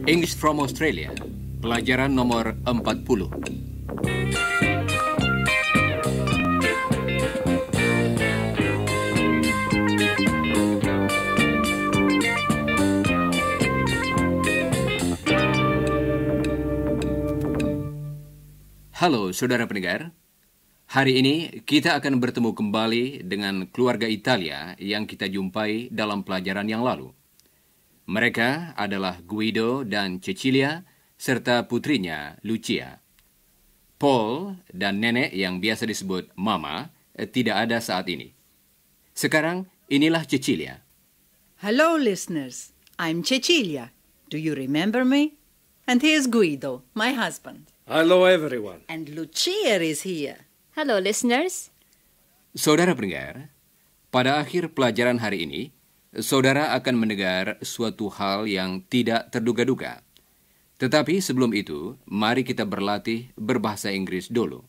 English from Australia, pelajaran nomor 40. Halo saudara pendengar, hari ini kita akan bertemu kembali dengan keluarga Italia yang kita jumpai dalam pelajaran yang lalu. Mereka adalah Guido dan Cecilia, serta putrinya Lucia. Paul dan nenek yang biasa disebut Mama tidak ada saat ini. Sekarang inilah Cecilia. Hello, listeners. I'm Cecilia. Do you remember me? And here's Guido, my husband. Hello, everyone. And Lucia is here. Hello, listeners. Saudara pendengar, pada akhir pelajaran hari ini, saudara akan mendengar suatu hal yang tidak terduga-duga. Tetapi sebelum itu, mari kita berlatih berbahasa Inggris dulu.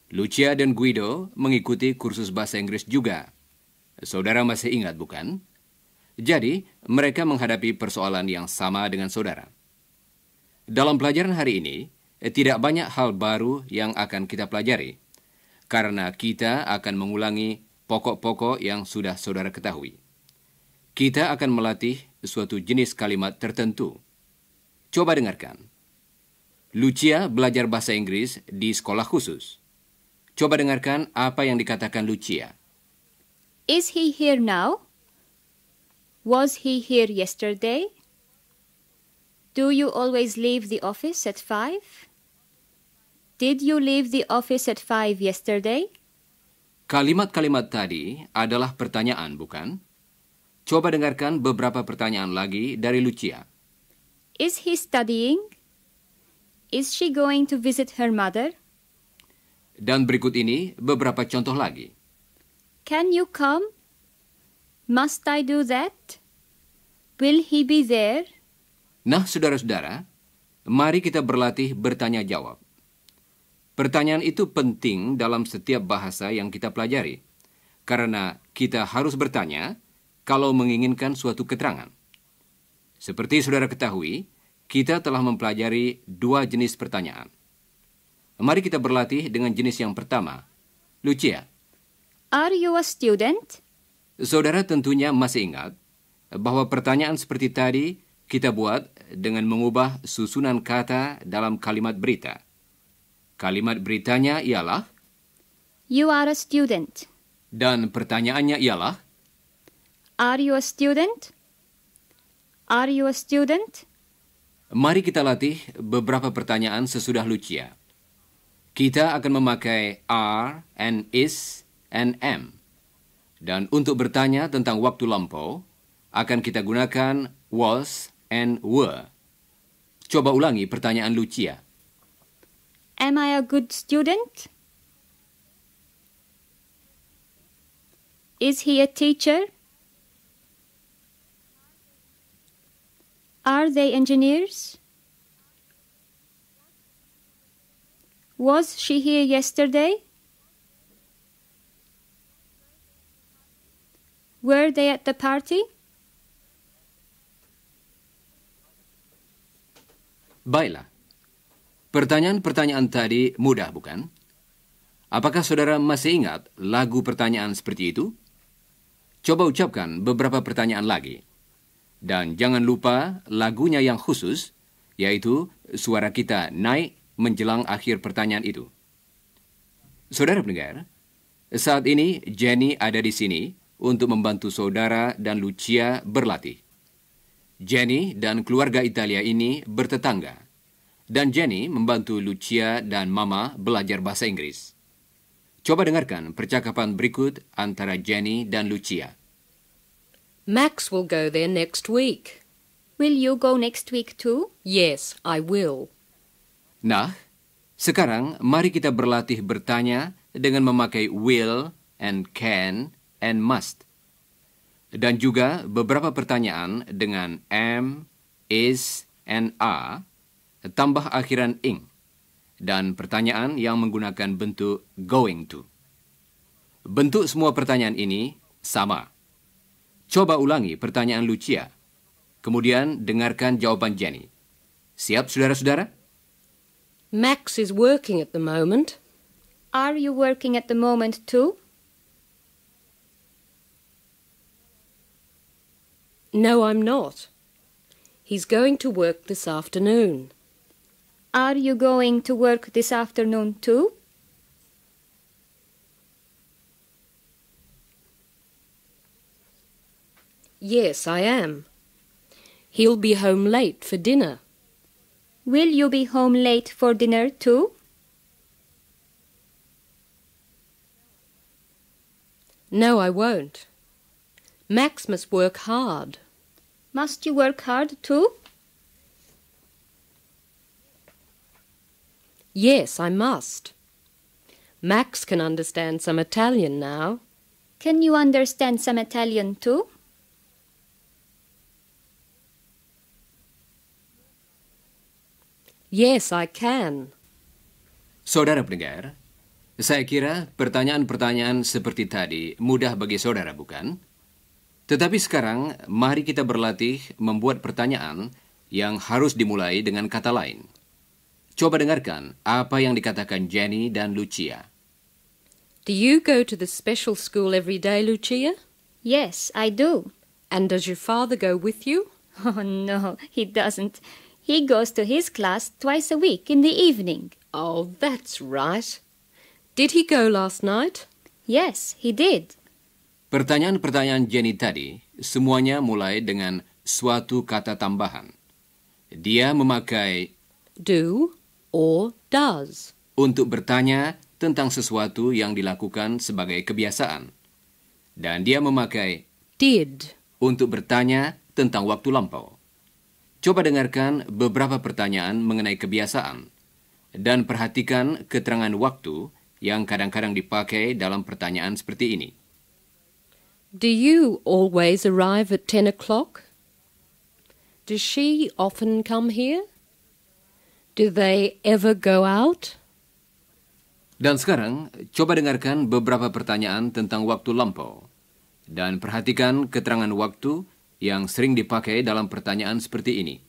Lucia dan Guido mengikuti kursus bahasa Inggris juga. Saudara masih ingat, bukan? Jadi, mereka menghadapi persoalan yang sama dengan saudara. Dalam pelajaran hari ini, tidak banyak hal baru yang akan kita pelajari, karena kita akan mengulangi pokok-pokok yang sudah saudara ketahui. Kita akan melatih suatu jenis kalimat tertentu. Coba dengarkan. Lucia belajar bahasa Inggris di sekolah khusus. Coba dengarkan apa yang dikatakan Lucia. Is he here now? Was he here yesterday? Do you always leave the office at 5? Did you leave the office at 5 yesterday? Kalimat-kalimat tadi adalah pertanyaan, bukan? Coba dengarkan beberapa pertanyaan lagi dari Lucia. Is he studying? Is she going to visit her mother? Dan berikut ini beberapa contoh lagi. Can you come? Must I do that? Will he be there? Nah, saudara-saudara, mari kita berlatih bertanya jawab. Pertanyaan itu penting dalam setiap bahasa yang kita pelajari, karena kita harus bertanya kalau menginginkan suatu keterangan. Seperti saudara ketahui, kita telah mempelajari 2 jenis pertanyaan. Mari kita berlatih dengan jenis yang pertama. Lucia. Are you a student? Saudara tentunya masih ingat bahwa pertanyaan seperti tadi kita buat dengan mengubah susunan kata dalam kalimat berita. Kalimat beritanya ialah, You are a student. dan pertanyaannya ialah, Are you a student? Are you a student? mari kita latih beberapa pertanyaan sesudah Lucia. Kita akan memakai are and is and am. Dan untuk bertanya tentang waktu lampau, akan kita gunakan was and were. Coba ulangi pertanyaan Lucia. Am I a good student? Is he a teacher? Are they engineers? Was she here yesterday? Were they at the party? Baiklah. Pertanyaan-pertanyaan tadi mudah, bukan? Apakah saudara masih ingat lagu pertanyaan seperti itu? Coba ucapkan beberapa pertanyaan lagi. Dan jangan lupa lagunya yang khusus, yaitu suara kita naik menjelang akhir pertanyaan itu. Saudara pendengar, saat ini Jenny ada di sini untuk membantu saudara dan Lucia berlatih. Jenny dan keluarga Italia ini bertetangga. Dan Jenny membantu Lucia dan Mama belajar bahasa Inggris. Coba dengarkan percakapan berikut antara Jenny dan Lucia. Max will go there next week. Will you go next week too? Yes, I will. Nah, sekarang mari kita berlatih bertanya dengan memakai will and can and must. Dan juga beberapa pertanyaan dengan am, is, and are, tambah akhiran ing, dan pertanyaan yang menggunakan bentuk going to. Bentuk semua pertanyaan ini sama. Coba ulangi pertanyaan Lucia. Kemudian dengarkan jawaban Jenny. Siap, saudara-saudara? Max is working at the moment. Are you working at the moment too? No, I'm not. He's going to work this afternoon. Are you going to work this afternoon too? Yes, I am. He'll be home late for dinner. Will you be home late for dinner too? No, I won't. Max must work hard. Must you work hard too? Yes, I must. Max can understand some Italian now. Can you understand some Italian too? Yes, I can. Saudara pendengar, saya kira pertanyaan-pertanyaan seperti tadi mudah bagi saudara, bukan? Tetapi sekarang, mari kita berlatih membuat pertanyaan yang harus dimulai dengan kata lain. Coba dengarkan apa yang dikatakan Jenny dan Lucia. Do you go to the special school every day, Lucia? Yes, I do. And does your father go with you? Oh, no, he doesn't. He goes to his class twice a week in the evening. Oh, that's right. Did he go last night? Yes, he did. Pertanyaan-pertanyaan Jenny tadi semuanya mulai dengan suatu kata tambahan. Dia memakai Do or does. untuk bertanya tentang sesuatu yang dilakukan sebagai kebiasaan. Dan dia memakai Did. untuk bertanya tentang waktu lampau. Coba dengarkan beberapa pertanyaan mengenai kebiasaan dan perhatikan keterangan waktu yang kadang-kadang dipakai dalam pertanyaan seperti ini. Do you always arrive at 10 o'clock? Does she often come here? Do they ever go out? Dan sekarang, coba dengarkan beberapa pertanyaan tentang waktu lampau dan perhatikan keterangan waktu yang sering dipakai dalam pertanyaan seperti ini.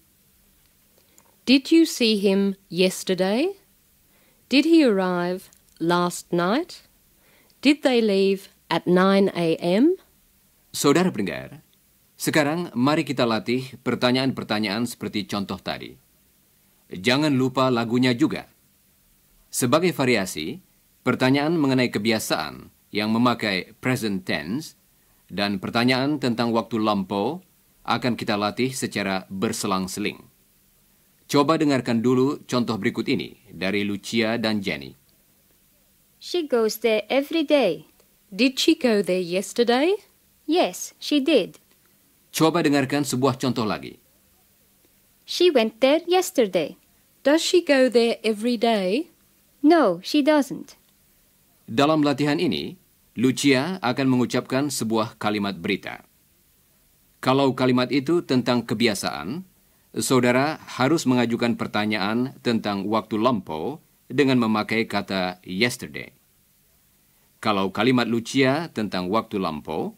Did you see him yesterday? Did he arrive last night? Did they leave at 9 a.m.? Saudara pendengar, sekarang mari kita latih pertanyaan-pertanyaan seperti contoh tadi. Jangan lupa lagunya juga. Sebagai variasi, pertanyaan mengenai kebiasaan yang memakai present tense dan pertanyaan tentang waktu lampau akan kita latih secara berselang-seling. Coba dengarkan dulu contoh berikut ini dari Lucia dan Jenny. She goes there every day. Did she go there yesterday? Yes, she did. Coba dengarkan sebuah contoh lagi. She went there yesterday. Does she go there every day? No, she doesn't. Dalam latihan ini, Lucia akan mengucapkan sebuah kalimat berita. Kalau kalimat itu tentang kebiasaan, saudara harus mengajukan pertanyaan tentang waktu lampau dengan memakai kata yesterday. Kalau kalimat Lucia tentang waktu lampau,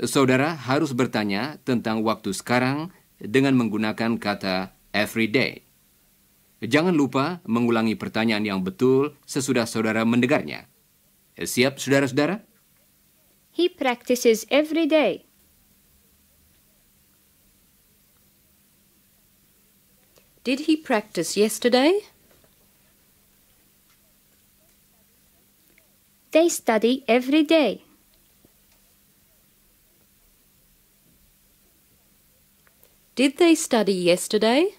saudara harus bertanya tentang waktu sekarang dengan menggunakan kata every day. Jangan lupa mengulangi pertanyaan yang betul sesudah saudara mendengarnya. Siap, saudara-saudara? He practices every day. Did he practice yesterday? They study every day. Did they study yesterday?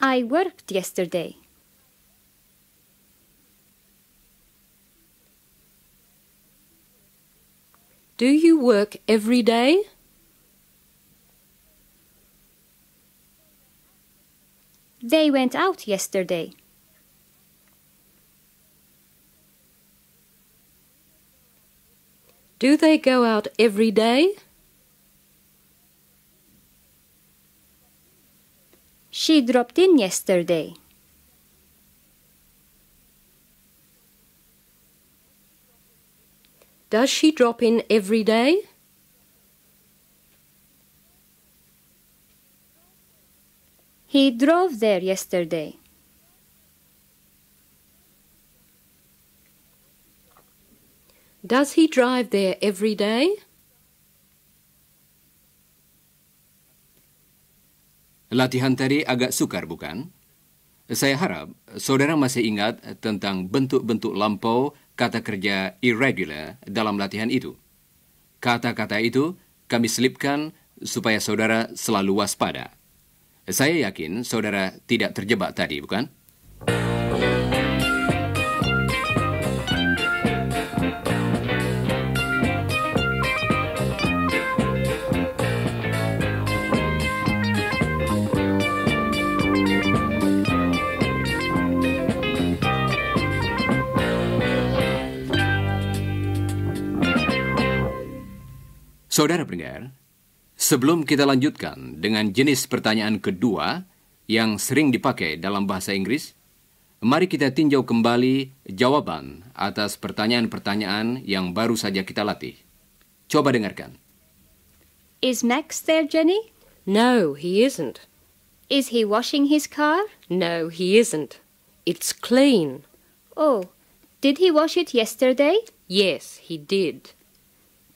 I worked yesterday. Do you work every day? They went out yesterday. Do they go out every day? She dropped in yesterday. Does she drop in every day? He drove there yesterday. Does he drive there every day? Latihan tadi agak sukar, bukan? Saya harap saudara masih ingat tentang bentuk-bentuk lampau kata kerja irregular dalam latihan itu. Kata-kata itu kami selipkan supaya saudara selalu waspada. Saya yakin saudara tidak terjebak tadi, bukan? Saudara pendengar, sebelum kita lanjutkan dengan jenis pertanyaan kedua yang sering dipakai dalam bahasa Inggris, mari kita tinjau kembali jawaban atas pertanyaan-pertanyaan yang baru saja kita latih. Coba dengarkan. Is Max there, Jenny? No, he isn't. Is he washing his car? No, he isn't. It's clean. Oh, did he wash it yesterday? Yes, he did.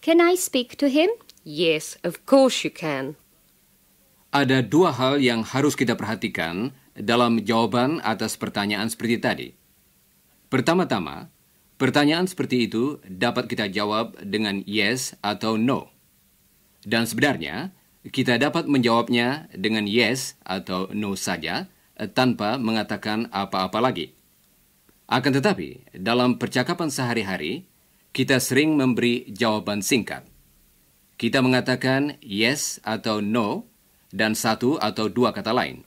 Can I speak to him? Yes, of course you can. Ada dua hal yang harus kita perhatikan dalam jawaban atas pertanyaan seperti tadi. Pertama-tama, pertanyaan seperti itu dapat kita jawab dengan yes atau no. Dan sebenarnya, kita dapat menjawabnya dengan yes atau no saja tanpa mengatakan apa-apa lagi. Akan tetapi, dalam percakapan sehari-hari, kita sering memberi jawaban singkat. Kita mengatakan yes atau no dan satu atau dua kata lain.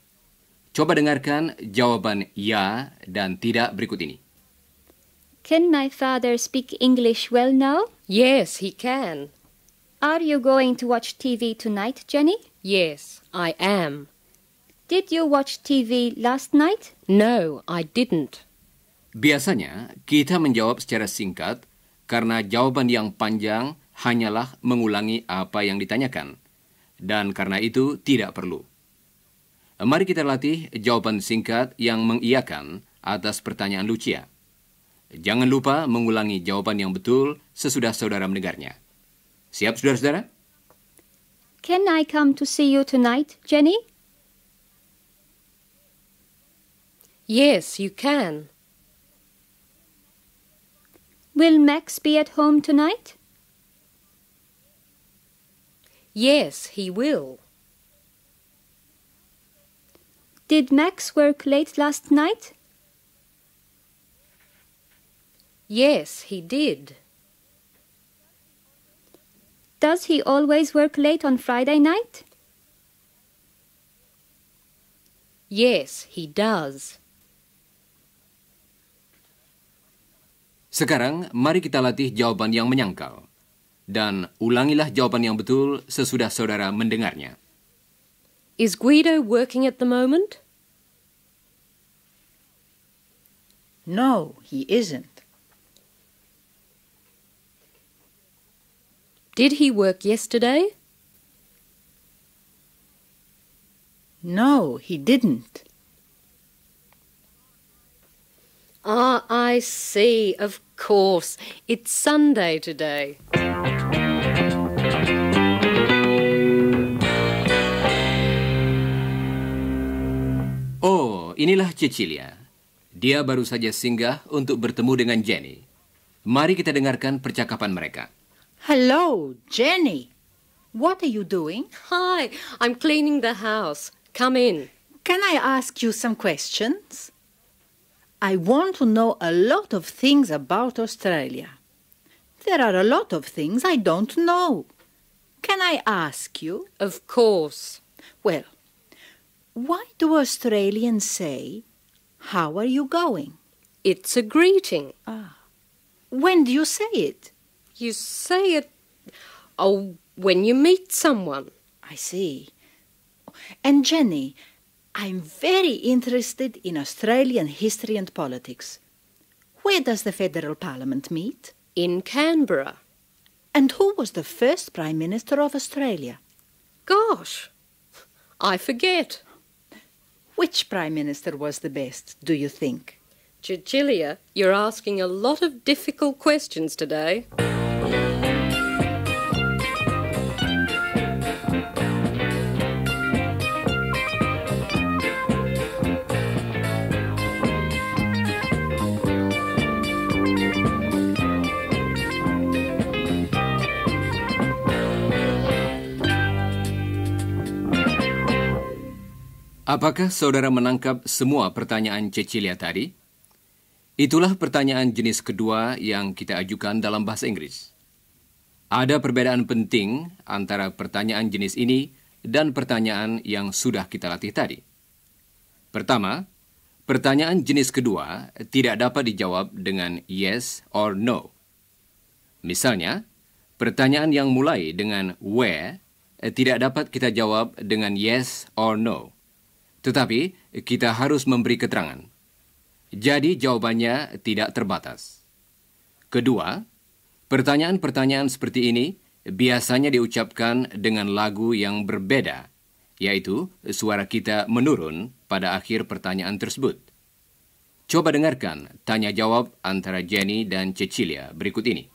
Coba dengarkan jawaban ya dan tidak berikut ini. Can my father speak English well now? Yes, he can. Are you going to watch TV tonight, Jenny? Yes, I am. Did you watch TV last night? No, I didn't. Biasanya, kita menjawab secara singkat karena jawaban yang panjang hanyalah mengulangi apa yang ditanyakan. Dan karena itu tidak perlu. Mari kita latih jawaban singkat yang mengiyakan atas pertanyaan Lucia. Jangan lupa mengulangi jawaban yang betul sesudah saudara mendengarnya. Siap, saudara-saudara? Can I come to see you tonight, Jenny? Yes, you can. Will Max be at home tonight? Yes, he will. Did Max work late last night? Yes, he did. Does he always work late on Friday night? Yes, he does. Sekarang, mari kita latih jawaban yang menyangkal. Dan ulangilah jawaban yang betul sesudah saudara mendengarnya. Is Guido working at the moment? No, he isn't. Did he work yesterday? No, he didn't. Ah, I see. Of course. It's Sunday today. Oh, inilah Cecilia. Dia baru saja singgah untuk bertemu dengan Jenny. Mari kita dengarkan percakapan mereka. Hello, Jenny. What are you doing? Hi, I'm cleaning the house. Come in. Can I ask you some questions? I want to know a lot of things about Australia. There are a lot of things I don't know. Can I ask you? Of course. Well, why do Australians say, "How are you going?" It's a greeting. When do you say it? You say it, when you meet someone. I see. And Jenny, I'm very interested in Australian history and politics. Where does the Federal Parliament meet? In Canberra. And who was the first Prime Minister of Australia? Gosh, I forget. Which Prime Minister was the best, do you think? Cecilia, you're asking a lot of difficult questions today. Apakah saudara menangkap semua pertanyaan Cecilia tadi? Itulah pertanyaan jenis kedua yang kita ajukan dalam bahasa Inggris. Ada perbedaan penting antara pertanyaan jenis ini dan pertanyaan yang sudah kita latih tadi. Pertama, pertanyaan jenis kedua tidak dapat dijawab dengan yes or no. Misalnya, pertanyaan yang mulai dengan where tidak dapat kita jawab dengan yes or no. Tetapi, kita harus memberi keterangan. Jadi, jawabannya tidak terbatas. Kedua, pertanyaan-pertanyaan seperti ini biasanya diucapkan dengan lagu yang berbeda, yaitu suara kita menurun pada akhir pertanyaan tersebut. Coba dengarkan tanya-jawab antara Jenny dan Cecilia berikut ini.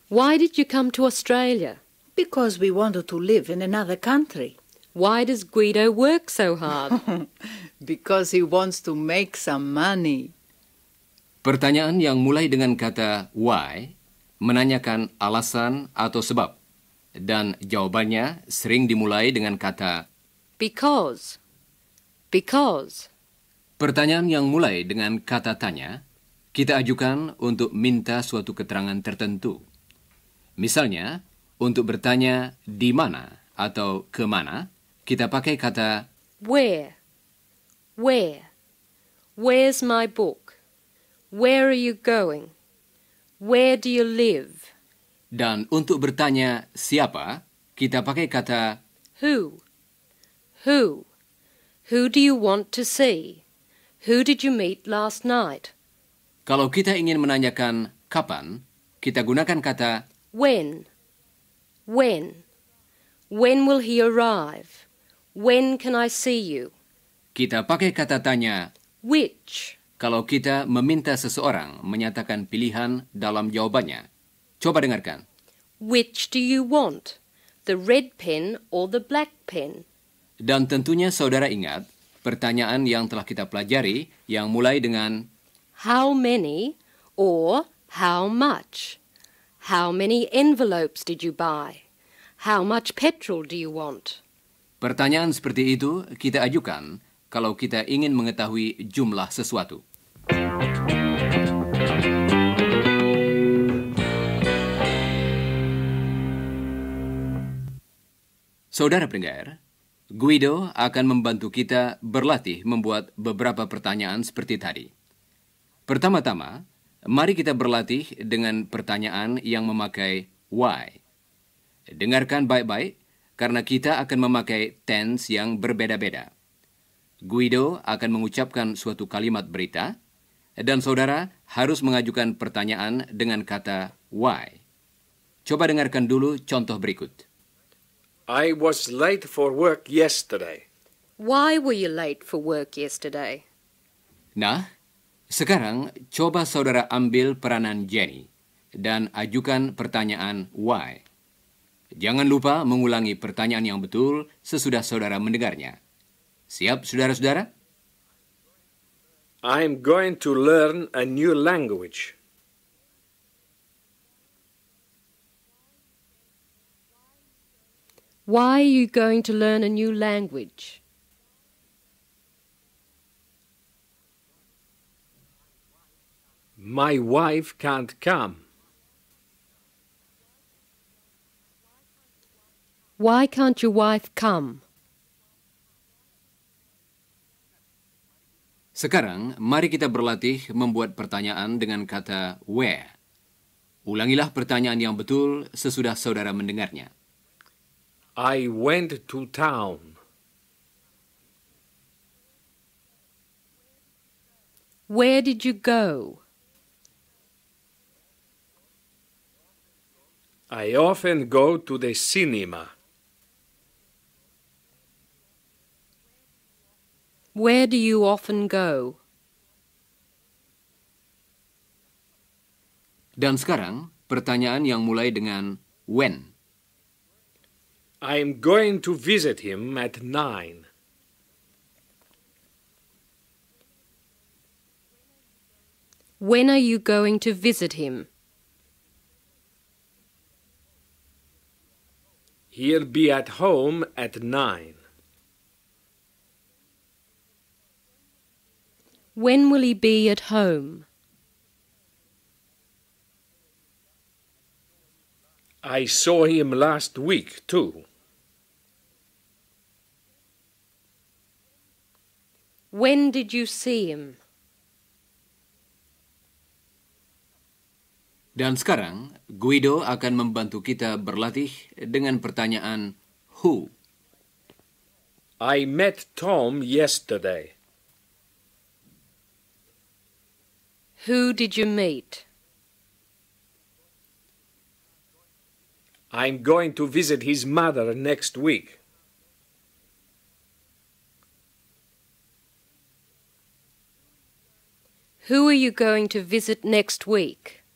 Why did you come to Australia? Because we wanted to live in another country. Why does Guido work so hard? Because he wants to make some money. Pertanyaan yang mulai dengan kata why menanyakan alasan atau sebab, dan jawabannya sering dimulai dengan kata Because. Because. Pertanyaan yang mulai dengan kata tanya, kita ajukan untuk minta suatu keterangan tertentu. Misalnya, untuk bertanya di mana atau ke mana, kita pakai kata Where? Where? Where's my book? Where are you going? Where do you live? dan untuk bertanya siapa, kita pakai kata Who? Who? Who do you want to see? Who did you meet last night? kalau kita ingin menanyakan kapan, kita gunakan kata When? When? When will he arrive? When can I see you? kita pakai kata tanya Which? kalau kita meminta seseorang menyatakan pilihan dalam jawabannya. Coba dengarkan. Which do you want? The red pen or the black pen? Dan tentunya saudara ingat pertanyaan yang telah kita pelajari yang mulai dengan How many or how much? How many envelopes did you buy? How much petrol do you want? pertanyaan seperti itu kita ajukan kalau kita ingin mengetahui jumlah sesuatu. Saudara pendengar, Guido akan membantu kita berlatih membuat beberapa pertanyaan seperti tadi. Pertama-tama, mari kita berlatih dengan pertanyaan yang memakai why. Dengarkan baik-baik, karena kita akan memakai tense yang berbeda-beda. Guido akan mengucapkan suatu kalimat berita, dan saudara harus mengajukan pertanyaan dengan kata why. Coba dengarkan dulu contoh berikut. I was late for work yesterday. Why were you late for work yesterday? Nah, sekarang coba saudara ambil peranan Jenny dan ajukan pertanyaan why. Jangan lupa mengulangi pertanyaan yang betul sesudah saudara mendengarnya. Siap, saudara-saudara? I'm going to learn a new language. Why are you going to learn a new language? My wife can't come. Why can't your wife come? Sekarang, mari kita berlatih membuat pertanyaan dengan kata where. Ulangilah pertanyaan yang betul sesudah saudara mendengarnya. I went to town. Where did you go? I often go to the cinema. Where do you often go? Dan sekarang, pertanyaan yang mulai dengan when. I'm going to visit him at 9. When are you going to visit him? He'll be at home at 9. When will he be at home? I saw him last week, too. When did you see him? Dan sekarang, Guido akan membantu kita berlatih dengan pertanyaan who. I met Tom yesterday. Who did you meet? I'm going to visit his mother next week. Who are you going to visit next week?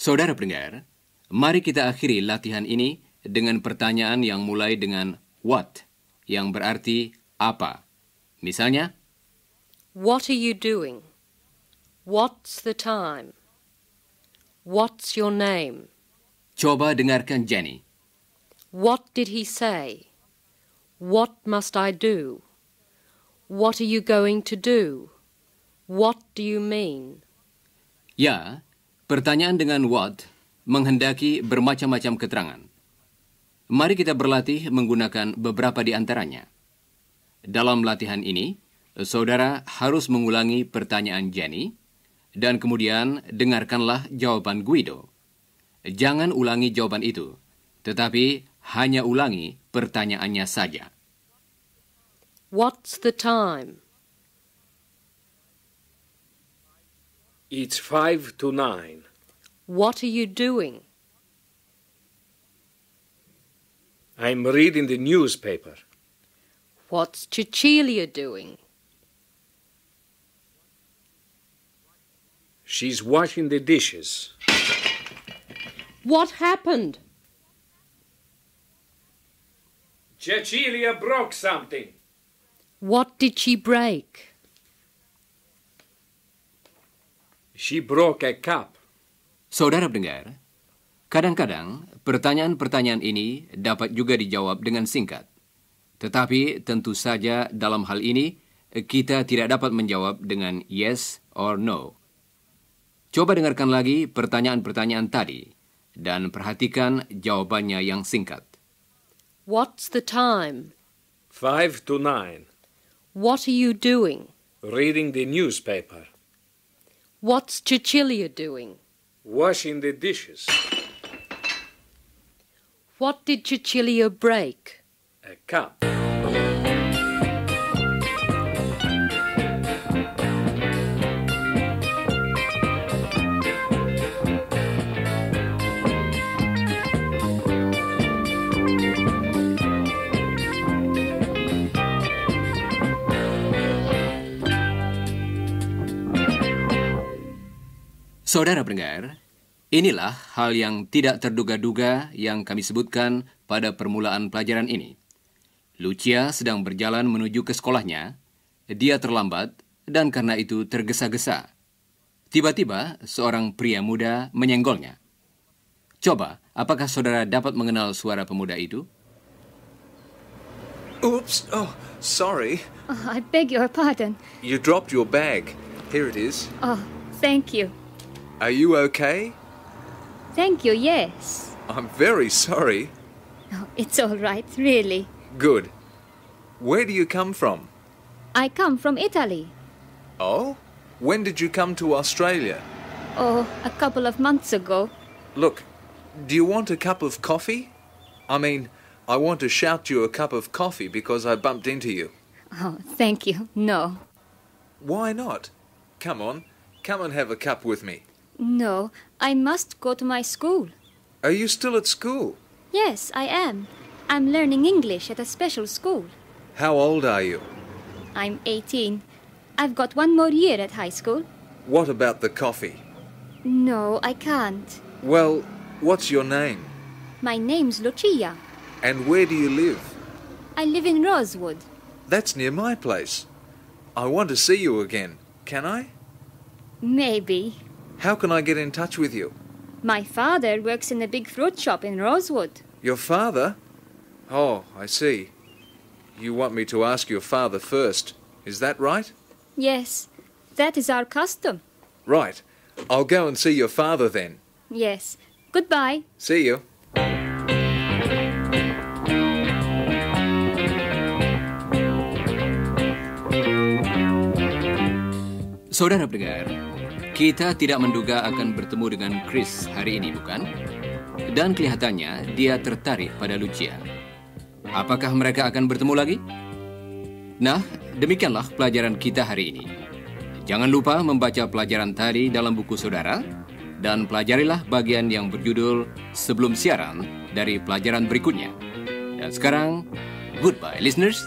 Saudara pendengar, mari kita akhiri latihan ini dengan pertanyaan yang mulai dengan what, yang berarti apa. Misalnya, What are you doing? What's the time? What's your name? coba dengarkan Jenny. What did he say? What must I do? What are you going to do? What do you mean? Ya, pertanyaan dengan what menghendaki bermacam-macam keterangan. Mari kita berlatih menggunakan beberapa di antaranya. Dalam latihan ini, saudara harus mengulangi pertanyaan Jenny, dan kemudian dengarkanlah jawaban Guido. Jangan ulangi jawaban itu, tetapi hanya ulangi pertanyaannya saja. What's the time? It's 5 to 9. What are you doing? I'm reading the newspaper. What's Cecilia doing? She's washing the dishes. What happened? Cecilia broke something. What did she break? She broke a cup. Saudara pendengar, kadang-kadang pertanyaan-pertanyaan ini dapat juga dijawab dengan singkat. Tetapi tentu saja dalam hal ini kita tidak dapat menjawab dengan yes or no. Coba dengarkan lagi pertanyaan-pertanyaan tadi dan perhatikan jawabannya yang singkat. What's the time? 5 to 9. What are you doing? Reading the newspaper. What's Cecilia doing? Washing the dishes. What did Cecilia break? A cup. Saudara pendengar, inilah hal yang tidak terduga-duga yang kami sebutkan pada permulaan pelajaran ini. Lucia sedang berjalan menuju ke sekolahnya. Dia terlambat dan karena itu tergesa-gesa. Tiba-tiba seorang pria muda menyenggolnya. Coba, apakah saudara dapat mengenal suara pemuda itu? Oops. Oh, sorry. Oh, I beg your pardon. You dropped your bag. Here it is. Oh, thank you. Are you okay? Thank you, yes. I'm very sorry. Oh, it's all right, really. Good. Where do you come from? I come from Italy. Oh? When did you come to Australia? Oh, a couple of months ago. Look, do you want a cup of coffee? I mean, I want to shout you a cup of coffee because I bumped into you. Oh, thank you. No. Why not? Come on, come and have a cup with me. No, I must go to my school. Are you still at school? Yes, I am. I'm learning English at a special school. How old are you? I'm 18. I've got one more year at high school. What about the coffee? No, I can't. Well, what's your name? My name's Lucia. And where do you live? I live in Rosewood. That's near my place. I want to see you again. Can I? Maybe. How can I get in touch with you? My father works in a big fruit shop in Rosewood. Your father? Oh, I see. You want me to ask your father first. Is that right? Yes, that is our custom. Right. I'll go and see your father then. Yes. Goodbye. See you. Saudara pendengar, kita tidak menduga akan bertemu dengan Chris hari ini, bukan? Dan kelihatannya dia tertarik pada Lucia. Apakah mereka akan bertemu lagi? Nah, demikianlah pelajaran kita hari ini. Jangan lupa membaca pelajaran tadi dalam buku saudara, dan pelajarilah bagian yang berjudul Sebelum Siaran dari pelajaran berikutnya. Dan sekarang, goodbye listeners.